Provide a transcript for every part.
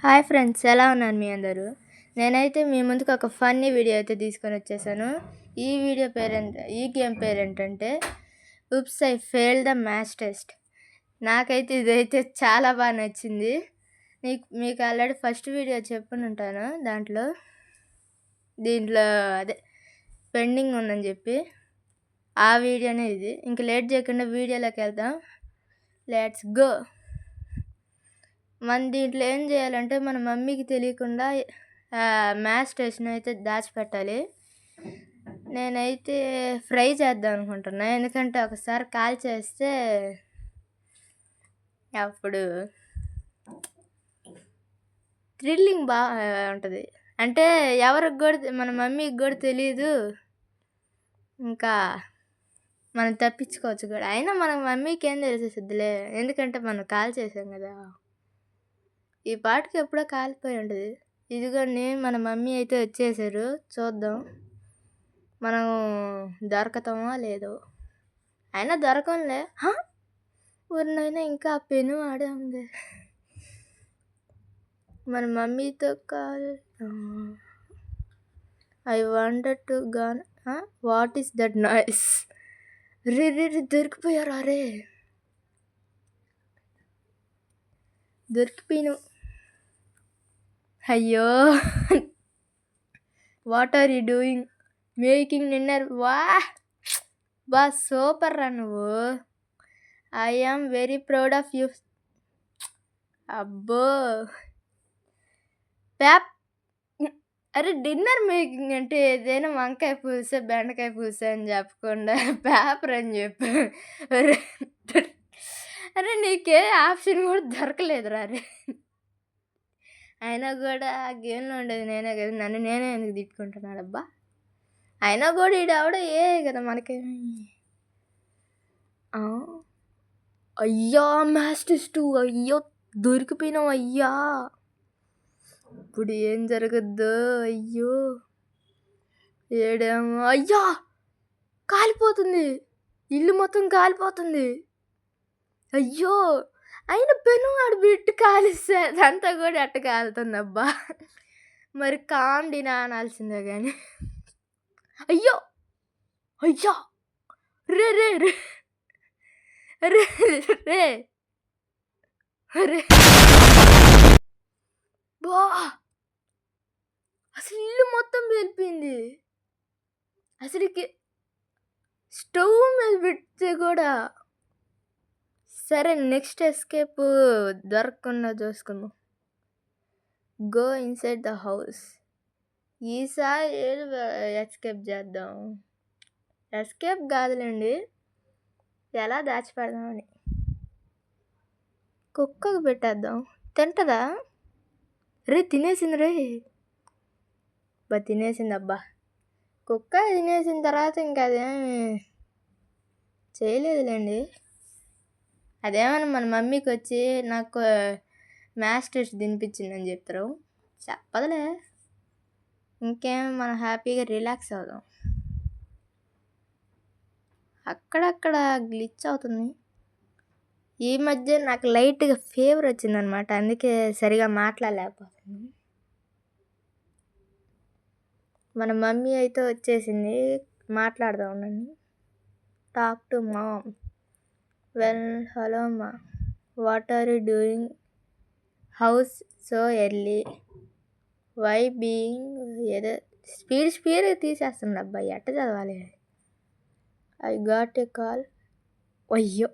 Hi friends, ఎలా ఉన్నారు మీ అందరూ? నేనైతే మీ ముందుకు ఒక ఫన్నీ వీడియో అయితే తీసుకొని వచ్చేసాను. ఈ గేమ్ పేరేంటంటే oops I fail the maths test. నాకైతే ఇదైతే చాలా బాగా నచ్చింది. మీకు ఆల్రెడీ ఫస్ట్ వీడియో చెప్పునుంటాను. దీంట్లో అదే పెండింగ్ ఉందని చెప్పి ఆ వీడియోనే ఇది. ఇంక లేట్ చేయకుండా వీడియోలోకి వెళ్దాం. Let's go. మన దీంట్లో ఏం చేయాలంటే మన మమ్మీకి తెలియకుండా మ్యాథ్స్ టెస్ట్ని అయితే దాచిపెట్టాలి. నేనైతే ఫ్రై చేద్దాం అనుకుంటున్నా, ఎందుకంటే ఒకసారి కాల్ చేస్తే అప్పుడు థ్రిల్లింగ్ బాగా ఉంటుంది. అంటే ఎవరికి కూడా మన మమ్మీకి కూడా తెలియదు, ఇంకా మనం తప్పించుకోవచ్చు కూడా. అయినా మన మమ్మీకి ఏం తెలిసేసిద్దిలే, ఎందుకంటే మనం కాల్ చేసాం కదా. ఈ పాటకి ఎప్పుడో కాలిపోయి ఉంటుంది. ఇదిగోండి, మన మమ్మీ అయితే వచ్చేసారు. చూద్దాం మనం దొరకతామో లేదో. అయినా దొరకంలే. ఊరినైనా ఇంకా ఆ పెను ఆడే ఉంది. మన మమ్మీతో call. I wanted to gone. What is that noise? రే దొరికిపోయారా? రే దొరికిపోయిను. అయ్యో, what are you doing? Making dinner. Wow super రా నువ్వు. I am very proud of you. అబ్బో, అరే డిన్నర్ మేకింగ్ అంటే ఏదైనా వంకాయ పులుసు బెండకాయ పులుసు అని చెప్పకుండా పేపర్ అని చెప్పు. అరే నీకే ఆప్షన్ కూడా దొరకలేదురా. రే అయినా కూడా ఆ గేమ్లో ఉండేది నేనే కదా, నేనే ఎందుకు తిట్టుకుంటున్నాడు అబ్బా. అయినా కూడా ఈడవడ కదా మనకి. అయ్యా మ్యాథ్స్ టెస్ట్. అయ్యో దొరికిపోయినావు అయ్యా. ఇప్పుడు ఏం జరగద్దు? అయ్యో ఏడేమో. అయ్యా కాలిపోతుంది, ఇల్లు మొత్తం కాలిపోతుంది. అయ్యో, అయిన పెను ఆడు బిట్టు కాలిస్తే అదంతా కూడా ఎట్ట కాలుతుంది అబ్బా. మరి కాండినా అనాల్సిందే కానీ. అయ్యో అయ్యా, రే రే రే రే రే రే బా, అసలు ఇల్లు మొత్తం వెళ్ళిపోయింది. అసలుకి స్టవ్ మీద పెడితే కూడా. సరే, నెక్స్ట్ ఎస్కేప్ దొరకకుండా చూసుకుందాం. Go inside the house. ఈసారి ఏది ఎస్కేప్ చేద్దాం? ఎస్కేప్ కాదులేండి, ఎలా దాచిపెడదామని. కుక్కకు పెట్టేద్దాం, తింటదా? రే తినేసింది. రే తినేసింది అబ్బా. కుక్క తినేసిన తర్వాత ఇంకా అదేమి చేయలేదులేండి. అదేమన్నా మన మమ్మీకి వచ్చి నాకు మ్యాథ్స్ టెస్ట్ తినిపించిందని చెప్తారు. చెప్పదులే. ఇంకేం, మనం హ్యాపీగా రిలాక్స్ అవుదాం. అక్కడక్కడ గ్లిచ్ అవుతుంది. ఈ మధ్య నాకు లైట్గా ఫీవర్ వచ్చిందనమాట, అందుకే సరిగా మాట్లాడలేకపోతున్నాను. మన మమ్మీ అయితే వచ్చేసింది, మాట్లాడదాం ఉండండి. Talk to mom. Well, hello ma, what are you doing? House so early? Why being? ఏదో స్పీడ్ తీసేస్తుంది అబ్బాయి, ఎట్ట చదవాలి? I got a call. అయ్యో,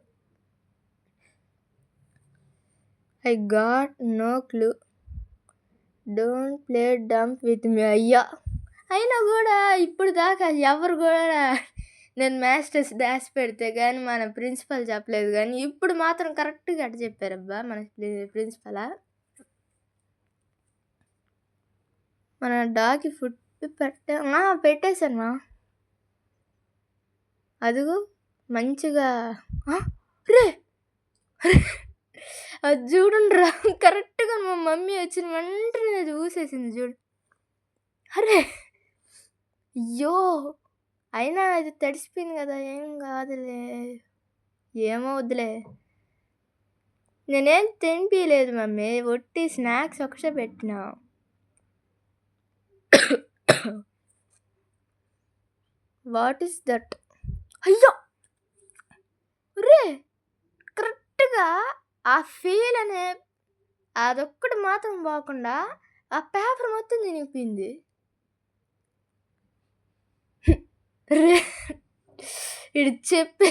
I got no clue. Don't play dumb with me. అయ్యా, అయినా కూడా ఇప్పుడు దాకా ఎవరు కూడా నేను మ్యాథ్స్ టెస్ట్ దాచి పెడితే కానీ మన ప్రిన్సిపల్ చెప్పలేదు, కానీ ఇప్పుడు మాత్రం కరెక్ట్గా అట్ట చెప్పారబ్బా మన ప్రిన్సిపలా. మన డాగ్కి ఫుడ్ పెట్టేశాను మా. అదిగో మంచిగా. రే అది చూడండి రా, కరెక్ట్గా మా మమ్మీ వచ్చిన వెంటనే అది ఊసేసింది చూడు. అరే అయ్యో, అయినా అది తడిసిపోయింది కదా, ఏం కాదులే, ఏమో వద్దులే. నేనేం తినిపియలేదు మమ్మీ, ఒట్టి స్నాక్స్ ఒకటే పెట్టినా. What is that? అయ్యో రే, కరెక్ట్గా ఆ ఫీల్ అనే అదొక్కటి మాత్రం పోకుండా ఆ పేపర్ మొత్తం తినిపింది. రే ఇది చెప్పి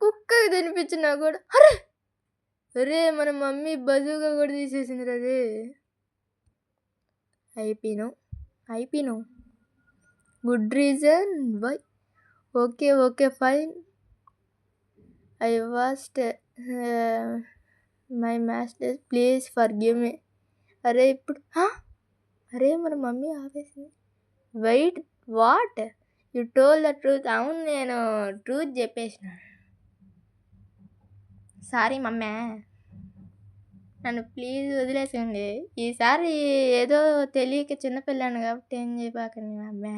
కుక్కకి తినిపించినా కూడా అరే మన మమ్మీ బజుగా కూడా తీసేసింది రే. అయిపోయినావు. Good reason why? Okay fine. I waste my master, please forgive me. అరే ఇప్పుడు అరే మన మమ్మీ ఆపేసింది. Wait, what? You told the truth. అవును, నేను ట్రూత్ చెప్పేసిన. సారీ మమ్మీ, నన్ను ప్లీజ్ వదిలేసండి. ఈసారి ఏదో తెలియక చిన్నపిల్లాను కాబట్టి ఏం చెప్పాకండి మమ్మీ.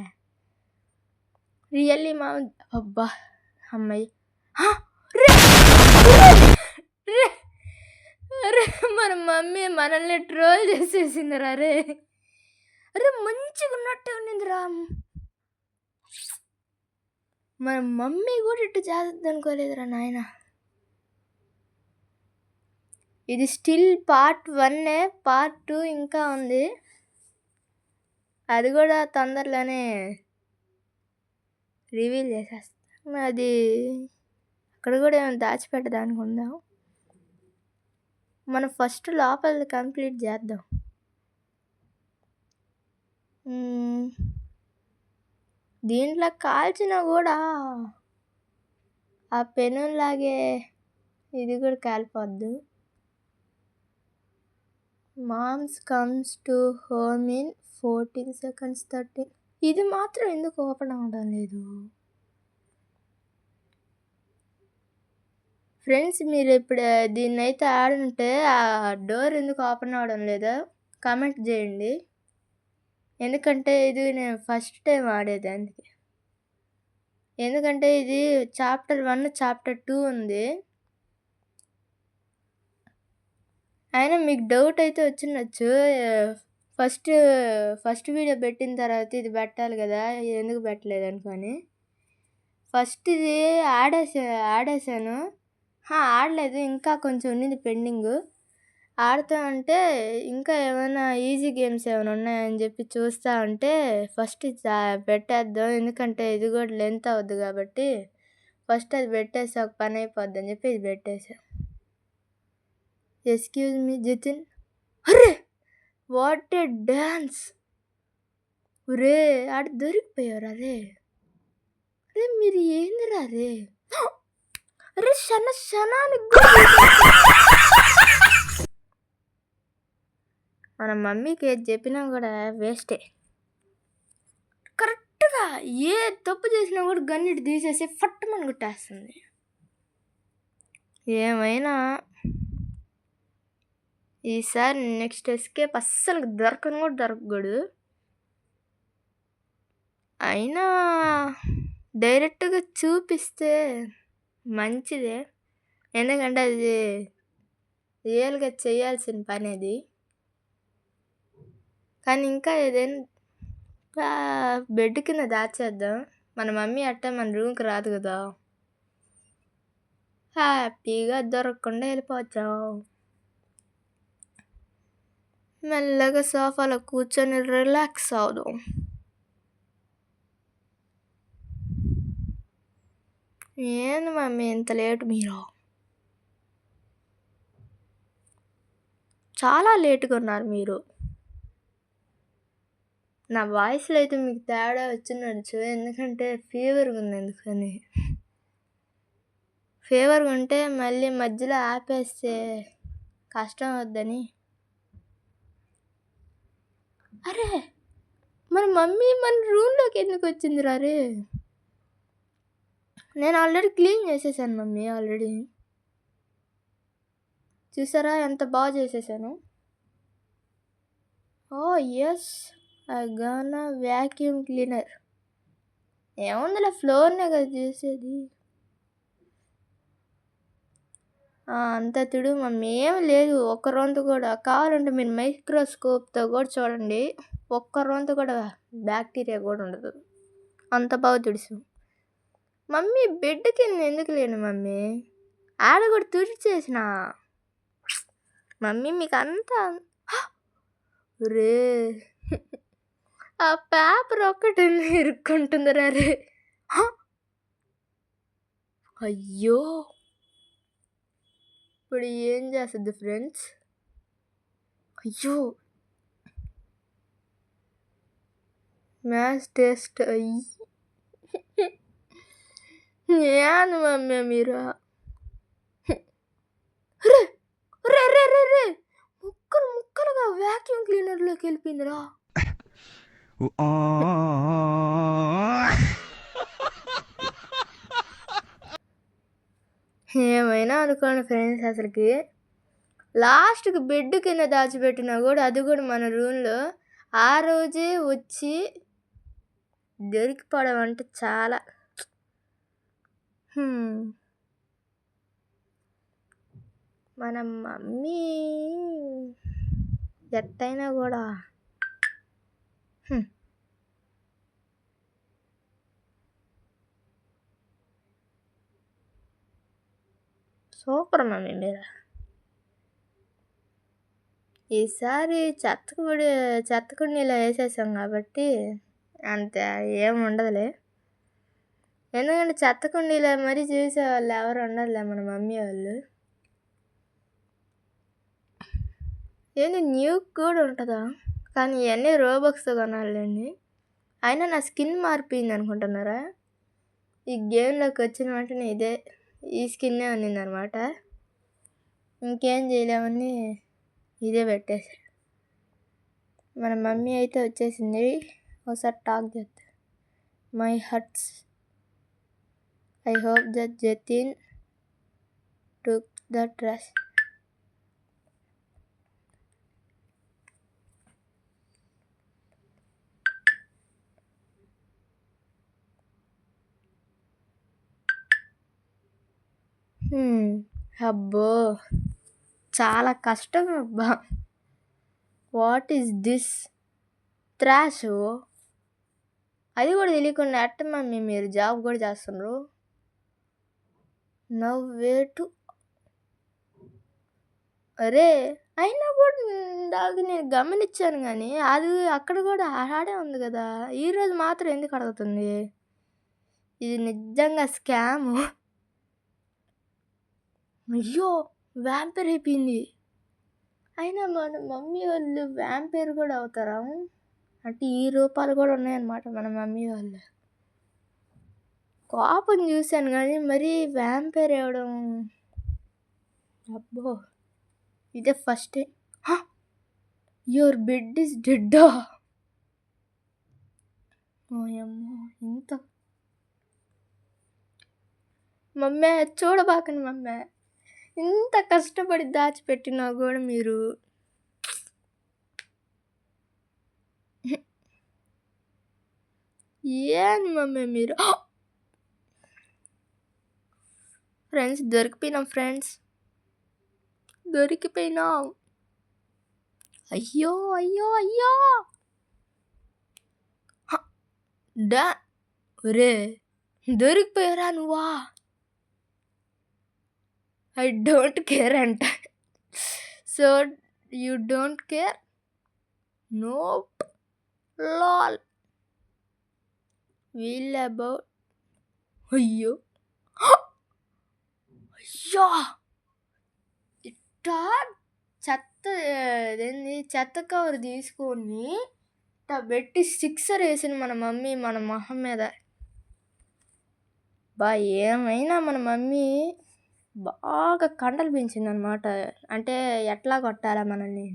రియల్లీ మా అబ్బా అమ్మాయి అరే మన మమ్మీ మనల్ని ట్రోల్ చేసేసిందిరా రే. అరే మంచిగా ఉన్నట్టే ఉన్నిందిరా. మన మమ్మీ కూడా ఇట్టు చేస్తుంది అనుకోలేదురా నాయన. ఇది స్టిల్ పార్ట్ 1, పార్ట్ 2 ఇంకా ఉంది. అది కూడా తొందరలోనే రివీల్ చేసేస్తాం. అది అక్కడ కూడా ఏమైనా దాచిపెట్టడానికి ఉందాం. మనం ఫస్ట్ లోపల కంప్లీట్ చేద్దాం. దీంట్లో కాల్చినా కూడా ఆ పెనులాగే ఇది కూడా కాలిపోద్దు. Moms comes to home in 14 seconds 13. ఇది మాత్రం ఎందుకు ఓపెన్ అవ్వడం లేదు? ఫ్రెండ్స్, మీరు ఇప్పుడు దీన్ని అయితే ఆడుంటే ఆ డోర్ ఎందుకు ఓపెన్ అవ్వడం లేదా కామెంట్ చేయండి. ఎందుకంటే ఇది నేను ఫస్ట్ టైం ఆడేది అందుకే. ఎందుకంటే ఇది చాప్టర్ 1, చాప్టర్ 2 ఉంది. అయినా మీకు డౌట్ అయితే వచ్చిండొచ్చు, ఫస్ట్ వీడియో పెట్టిన తర్వాత ఇది పెట్టాలి కదా, ఎందుకు పెట్టలేదు అనుకొని. ఫస్ట్ ఇది ఆడేసాను. ఆడలేదు, ఇంకా కొంచెం ఉన్నది పెండింగ్. ఆడుతూ ఉంటే ఇంకా ఏమైనా ఈజీ గేమ్స్ ఏమైనా ఉన్నాయని చెప్పి చూస్తూ ఉంటే ఫస్ట్ ఇది పెట్టేద్దాం, ఎందుకంటే ఇది కూడా లెంత్ అవుద్ది కాబట్టి ఫస్ట్ అది పెట్టేసి ఒక పని అయిపోద్ది అని చెప్పి ఇది పెట్టేసా. Excuse me Jatin. అరే వాట్ ఏ డ్యాన్స్ రే, ఆడ దొరికిపోయారు. అరే మీరు ఏందిరా రే? అరే క్షణానికి మన మమ్మీకి ఏది చెప్పినా కూడా వేస్టే. కరెక్ట్గా ఏ తప్పు చేసినా కూడా గన్నిటి తీసేసి ఫట్టుమని కొట్టేస్తుంది. ఏమైనా ఈసారి నెక్స్ట్ ఎస్కేప్ అస్సలు దొరకకూడదు. అయినా డైరెక్ట్గా చూపిస్తే మంచిదే, ఎందుకంటే అది రియల్గా చేయాల్సిన పని అది. కానీ ఇంకా ఏదైనా బెడ్ కింద దాచేద్దాం. మన మమ్మీ అట్ట మన రూమ్కి రాదు కదా, హ్యాపీగా దొరకకుండా వెళ్ళిపోవచ్చా. మెల్లగా సోఫాలో కూర్చొని రిలాక్స్ అవుదాం. ఏంది మమ్మీ ఇంత లేట్? మీరు చాలా లేటుగా ఉన్నారు మీరు. నా వాయిస్లో అయితే మీకు తేడా వచ్చిండొచ్చు, ఎందుకంటే ఫీవర్గా ఉంది. ఎందుకని ఫీవర్గా ఉంటే మళ్ళీ మధ్యలో ఆపేస్తే కష్టం అవుద్దని. అరే మన మమ్మీ మన రూమ్లోకి ఎందుకు వచ్చింది రే? నేను ఆల్రెడీ క్లీన్ చేసేసాను మమ్మీ. ఆల్రెడీ చూసారా ఎంత బాగా చేసేసాను. Oh yes, I gonna vacuum cleaner. ఏముందిలే, ఫ్లోర్నే కదా చేసేది. అంత తుడు మమ్మీ ఏం లేదు, ఒక్క రొంత కూడా. కావాలంటే మీరు మైక్రోస్కోప్తో కూడా చూడండి, ఒక్క రొంత కూడా బ్యాక్టీరియా కూడా ఉండదు, అంత బాగా తుడిసాం. మమ్మీ బెడ్ కింద ఎందుకు లేను మమ్మీ, ఆడ కూడా తుడిచేసిన మమ్మీ. మీకు అంతా రే ఆ పేపర్ ఒక్కటి ఇరుక్కుంటుందిరా రే. అయ్యో, ఇప్పుడు ఏం చేస్తుంది ఫ్రెండ్స్? అయ్యో, మ్యాథ్స్ టెస్ట్ అయ్యి ఏను మమ్మీ మీరు. రే రే రే రే రే ముక్కలు ముక్కలుగా వ్యాక్యూమ్ క్లీనర్లోకి వెళ్ళిపోయిందిరా. ఏమైనా అనుకోండి ఫ్రెండ్స్, అసలుకి లాస్ట్కి బెడ్ కింద దాచిపెట్టినా కూడా అది కూడా మన రూమ్లో ఆ రోజే వచ్చి దొరికిపోవడం అంటే చాలా. మన మమ్మీ ఎట్టయినా కూడా సూపర్ మమ్మీ మీరు. ఈసారి చెత్తకుండీలో వేసేసాం కాబట్టి అంత ఏం ఉండదులే, ఎందుకంటే చెత్తకుండీలో మరీ చూసేవాళ్ళు ఎవరు ఉండదులే మన మమ్మీ వాళ్ళు. ఏంది న్యూక్ కూడా ఉంటుందా? కానీ ఇవన్నీ రోబక్స్తో కొనాలండి. అయినా నా స్కిన్ మారిపోయింది అనుకుంటున్నారా? ఈ గేమ్లోకి వచ్చిన వెంటనే ఈ స్కిన్నే ఉన్నిందనమాట, ఇంకేం చేయలేమని ఇదే పెట్టేశాడు. మన మమ్మీ అయితే వచ్చేసింది. ఒకసారి టాక్ చేద్దాం. My hearts, I hope that Jatin took the dress. అబ్బో చాలా కష్టం అబ్బా. What is this trash? అది కూడా తెలియకుండా ఎట్ట మమ్మీ మీరు జాబ్ కూడా చేస్తున్నారు? నవ్వే టు అరే, అయినా కూడా ఇందాక నేను గమనించాను కానీ అది అక్కడ కూడా ఆడే ఉంది కదా, ఈరోజు మాత్రం ఎందుకు అడుగుతుంది? ఇది నిజంగా స్కాము. అయ్యో, వ్యాంపైర్ అయిపోయింది. అయినా మన మమ్మీ వాళ్ళు వ్యాంపైర్ కూడా అవుతారా? అంటే ఈ రూపాలు కూడా ఉన్నాయన్నమాట మన మమ్మీ వాళ్ళు. కోపం చూశాను కానీ మరీ వ్యాంపైర్ అవ్వడం అబ్బో ఇదే ఫస్ట్. యువర్ బెడ్ ఇస్ డెడ్డా? ఓయమ్మో, ఇంత మమ్మీ చూడబాకండి మమ్మీ, ఇంత కష్టపడి దాచిపెట్టినా కూడా మీరు ఏంది మమ్మీ మీరు. ఫ్రెండ్స్ దొరికిపోయినాం. అయ్యో అయ్యో అయ్యో రే, దొరికిపోయారా నువ్వా? ఐ డోంట్ కేర్ అంట. So you don't care? Nope, lol. Wheel about. అయ్యో అయ్యో, ఇట్టా చెత్త కవర్ తీసుకొని ఇట్టా పెట్టి సిక్సర్ వేసింది మన మమ్మీ మన మొహం మీద. ఏమైనా మన మమ్మీ బాగా కండలు పెంచింది అనమాట, అంటే ఎట్లా కొట్టాలా మనల్ని.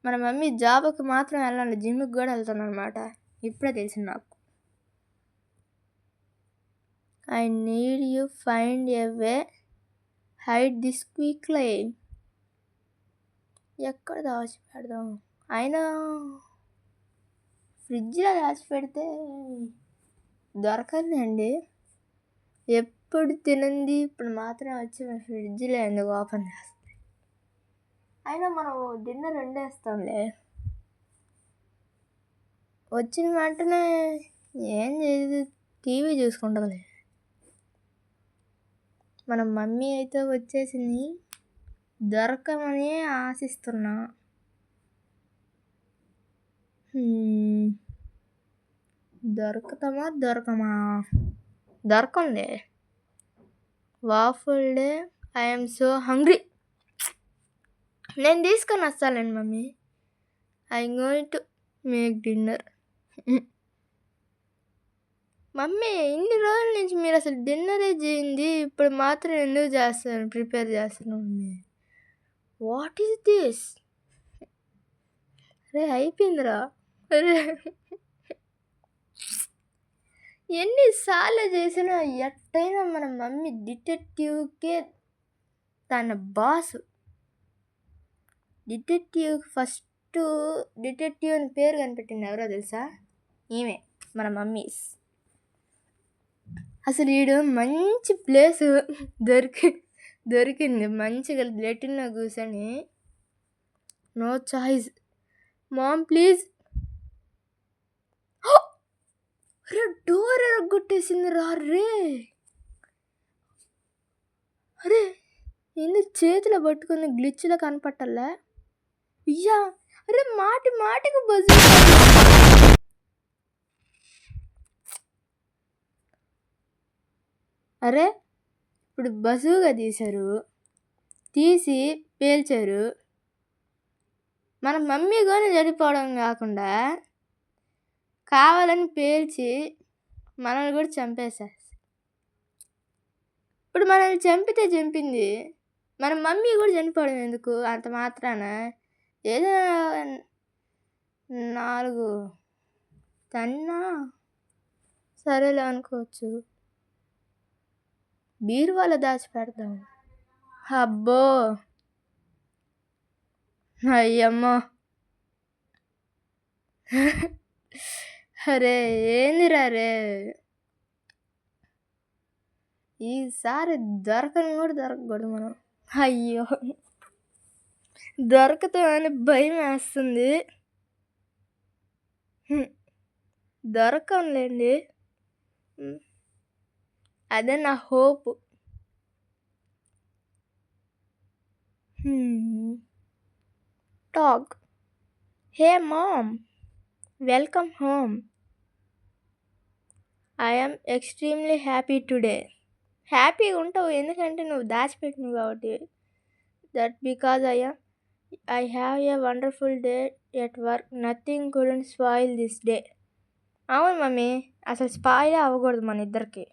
మన మమ్మీ జాబ్కి మాత్రం వెళ్ళండి, జిమ్కి కూడా వెళ్తాను అనమాట, ఇప్పుడే తెలిసింది నాకు. I need you find a way hide this quickly. ఎక్కడ దాచిపెడదాం? అయినా ఫ్రిడ్జ్లో దాచిపెడితే దొరకదండి, ఎప్పుడు తినంది ఇప్పుడు మాత్రం వచ్చి ఫ్రిడ్జ్లో ఎందుకు ఓపెన్ చేస్తుంది. అయినా మనం డిన్నర్ వండేస్తాంలే. వచ్చిన వెంటనే ఏం చేయదు, టీవీ చూసుకుంటుందిలే. మన మమ్మీ అయితే వచ్చేసింది, దొరకమని ఆశిస్తున్నా. దొరకమా దొరకంలే. Waffle day, I'm so hungry. నేను తీసుకొని వస్తానండి mummy. I'm going to make dinner. Mummy ఇన్ని రోజుల నుంచి మీరు అసలు డిన్నరే చేయింది, ఇప్పుడు మాత్రం ఎందుకు చేస్తాను ప్రిపేర్ చేస్తున్నాను మమ్మీ? What is this? అరే అయిపోయిందిరా. అరే ఎన్నిసార్లు చేసినా ఎట్టయినా మన మమ్మీ డిటెక్టివ్కే తన బాసు. డిటెక్టివ్ ఫస్ట్ డిటెక్టివ్ అని పేరు కనిపెట్టింది ఎవరో తెలుసా? ఈమె మన మమ్మీస్. అసలు ఈడు మంచి ప్లేస్ దొరికింది, మంచిగా లెటిన్లో కూర్చొని నో చాయిస్. Ma'am please. అరే డోర్ ఎరగొట్టేసింది రా రే. అరే ఎందుకు చేతిలో పట్టుకుంది, గ్లిచ్లో కనపట్టలే. అయ్యా అరే మాటికి బజు. అరే ఇప్పుడు బజుగా తీసి పేల్చారు. మన మమ్మీ కూడా చనిపోవడం కాకుండా కావాలని పేల్చి మనల్ని కూడా చంపేశారు. ఇప్పుడు మనల్ని చంపింది, మన మమ్మీ కూడా చనిపోవడం ఎందుకు? అంత మాత్రాన ఏదో 4 తన్నా సరేలే అనుకోవచ్చు. బీరువాలో దాచిపెడదాం. అబ్బో అయ్యమ్మో. అరే ఏందిరా రే, ఈసారి దొరకకూడదు మనం. అయ్యో దొరకతామని భయం వేస్తుంది. దొరకంలేండి, అదే నా hope. Talk. Hey mom, welcome home. I'm extremely happy today. హ్యాపీగా ఉంటావు ఎందుకంటే నువ్వు దాచిపెట్టినవు కాబట్టి. That because I have a wonderful day at work. Nothing couldn't spoil this day. అవును మమ్మీ, అసలు స్పాయిల్ అవ్వకూడదు మన ఇద్దరికి.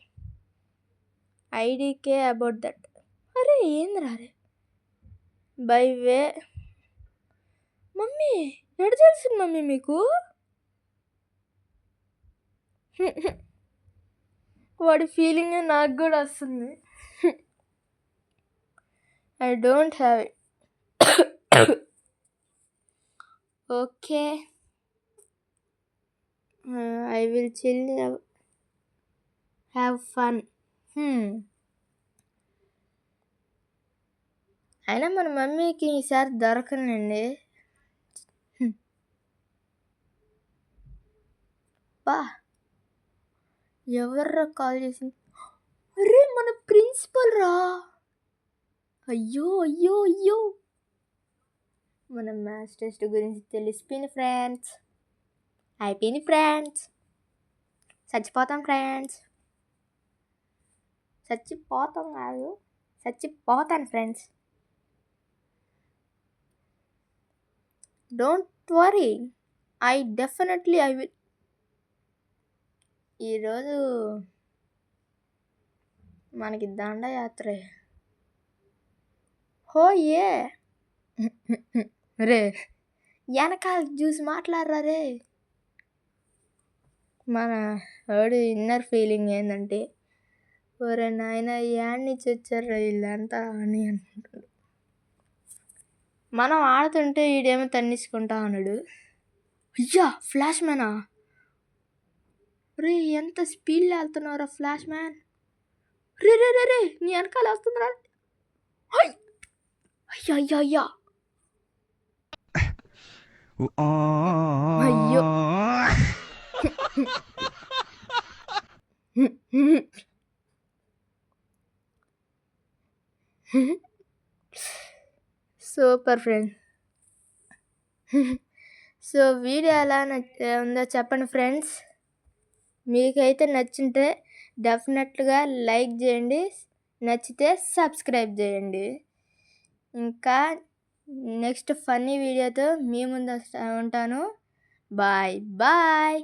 IDK about that. అరే ఏందిరా రే. బై వే మమ్మీ ఎడు తెలిసింది మమ్మీ మీకు? వాడి ఫీలింగ్ నాకు కూడా వస్తుంది. I don't have it. Okay, I will chill, have fun. అయినా మన మమ్మీకి ఈసారి దొరకనండి. బా ఎవర్రా కాల్ చేసింది? అరే మన ప్రిన్సిపల్ రా. అయ్యో మన మ్యాథ్స్ టెస్ట్ గురించి తెలిసిపోయింది ఫ్రెండ్స్. అయిపోయింది ఫ్రెండ్స్. చచ్చిపోతాం ఫ్రెండ్స్. చచ్చిపోతాను friends. Don't worry, I will. ఈరోజు మనకి దండయాత్రే. హో ఏ రే, వెనకాల చూసి మాట్లాడరా రే. మన వాడు ఇన్నర్ ఫీలింగ్ ఏంటంటే, ఒరే నాయన యాడ్ నుంచి వచ్చారా వీళ్ళంతా అని అనుకుంటాడు. మనం ఆడుతుంటే వీడేమో తన్నించుకుంటా ఉన్నాడు. అయ్యా ఫ్లాష్ మ్యానా రే, ఎంత స్పీడ్లో వెళ్తున్నారా ఫ్లాష్ మ్యాన్. రే రే రే రే నీ వెనకాల వస్తుందిరా. అయ్యా అయ్యా అయ్యా అయ్యో సూపర్ ఫ్రెండ్. సో వీడియో ఎలా ఉందో చెప్పండి ఫ్రెండ్స్. మీకైతే నచ్చింటే డెఫినెట్గా లైక్ చేయండి, నచ్చితే సబ్స్క్రైబ్ చేయండి. ఇంకా నెక్స్ట్ ఫన్నీ వీడియోతో మీ ముందు ఉంటాను. Bye bye.